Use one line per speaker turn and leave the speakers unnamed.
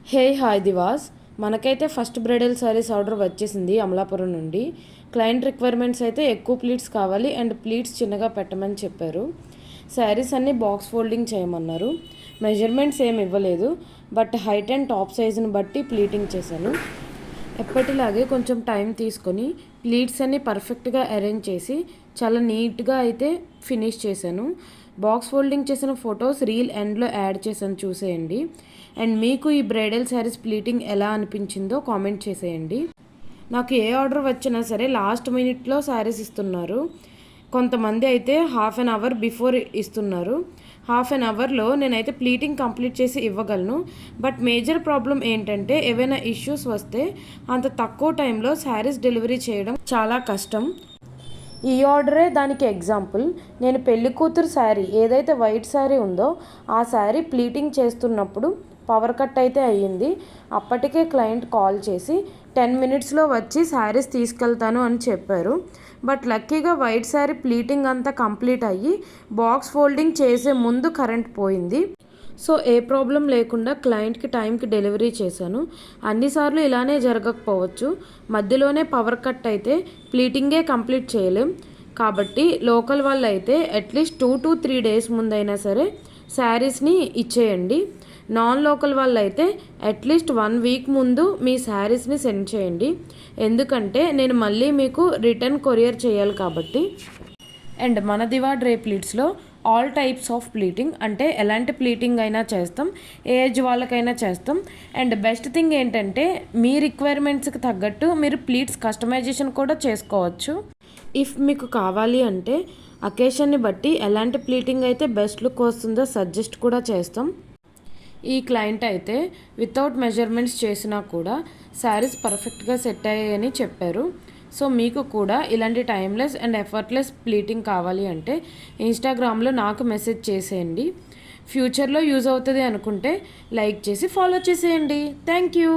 Hi Diwas. మనకైతే first bridal saris order వచ్చేసింది అమలాపురం నుండి. క్లయింట్ రిక్వైర్మెంట్స్ అయితే ఎక్కువ ప్లీట్స్ కావాలి అండ్ ప్లీట్స్ చిన్నగా పెట్టమని చెప్పారు. శారీస్ అన్నీ బాక్స్ ఫోల్డింగ్ చేయమన్నారు. మెజర్మెంట్స్ ఏమి ఇవ్వలేదు, బట్ హైట్ అండ్ టాప్ సైజుని బట్టి ప్లీటింగ్ చేశాను. ఎప్పటిలాగే కొంచెం టైం తీసుకొని ప్లీట్స్ అన్నీ పర్ఫెక్ట్గా అరేంజ్ చేసి చాలా నీట్గా అయితే ఫినిష్ చేశాను. బాక్స్ ఫోల్డింగ్ చేసిన ఫొటోస్ రీల్ ఎండ్లో యాడ్ చేశాను, చూసేయండి. అండ్ మీకు ఈ బ్రైడల్ శారీస్ ప్లీటింగ్ ఎలా అనిపించిందో కామెంట్ చేసేయండి. నాకు ఏ ఆర్డర్ వచ్చినా సరే లాస్ట్ మినిట్లో శారీస్ ఇస్తున్నారు. కొంతమంది అయితే హాఫ్ అన్ అవర్ బిఫోర్ ఇస్తున్నారు. హాఫ్ అన్ అవర్లో నేనైతే ప్లీటింగ్ కంప్లీట్ చేసి ఇవ్వగలను. బట్ మేజర్ ప్రాబ్లం ఏంటంటే ఏవైనా ఇష్యూస్ వస్తే అంత తక్కువ టైంలో శారీస్ డెలివరీ చేయడం చాలా కష్టం. ఈ ఆర్డరే దానికి ఎగ్జాంపుల్. నేను పెళ్లి కూతురు శారీ ఏదైతే వైట్ శారీ ఉందో ఆ శారీ ప్లీటింగ్ చేస్తున్నప్పుడు పవర్ కట్ అయితే అయ్యింది. అప్పటికే క్లయింట్ కాల్ చేసి 10 మినిట్స్లో వచ్చి శారీస్ తీసుకెళ్తాను అని చెప్పారు. బట్ లక్కీగా వైట్ శారీ ప్లీటింగ్ అంతా కంప్లీట్ అయ్యి బాక్స్ ఫోల్డింగ్ చేసే ముందు కరెంట్ పోయింది. సో ఏ ప్రాబ్లం లేకుండా క్లయింట్కి టైంకి డెలివరీ చేశాను. అన్నిసార్లు ఇలానే జరగకపోవచ్చు. మధ్యలోనే పవర్ కట్ అయితే ప్లీటింగే కంప్లీట్ చేయలేం. కాబట్టి లోకల్ వాళ్ళు అయితే అట్లీస్ట్ 2 to 3 డేస్ ముందైనా సరే శారీస్ని ఇచ్చేయండి. నాన్ లోకల్ వాళ్ళు అయితే అట్లీస్ట్ 1 వీక్ ముందు మీ శారీస్ని సెండ్ చేయండి. ఎందుకంటే నేను మళ్ళీ మీకు రిటర్న్ కొరియర్ చేయాలి కాబట్టి. అండ్ మన దివా డ్రే ప్లీట్స్లో ఆల్ టైప్స్ ఆఫ్ ప్లీటింగ్, అంటే ఎలాంటి ప్లీటింగ్ అయినా చేస్తాం, ఏ ఏజ్ వాళ్ళకైనా చేస్తాం. అండ్ బెస్ట్ థింగ్ ఏంటంటే మీ రిక్వైర్మెంట్స్కి తగ్గట్టు మీరు ప్లీట్స్ కస్టమైజేషన్ కూడా చేసుకోవచ్చు. ఇఫ్ మీకు కావాలి అంటే అకేషన్ని బట్టి ఎలాంటి ప్లీటింగ్ అయితే బెస్ట్ లుక్ వస్తుందో సజెస్ట్ కూడా చేస్తాం. ఈ క్లయింట్ అయితే వితౌట్ మెజర్మెంట్స్ చేసినా కూడా శారీస్ పర్ఫెక్ట్గా సెట్ అయ్యాయని చెప్పారు. సో మీకు కూడా ఇలాంటి టైమ్లెస్ అండ్ ఎఫర్ట్లెస్ ప్లీటింగ్ కావాలి అంటే ఇన్స్టాగ్రామ్లో నాకు మెసేజ్ చేసేయండి. ఫ్యూచర్లో యూజ్ అవుతుంది అనుకుంటే లైక్ చేసి ఫాలో చేసేయండి. Thank you.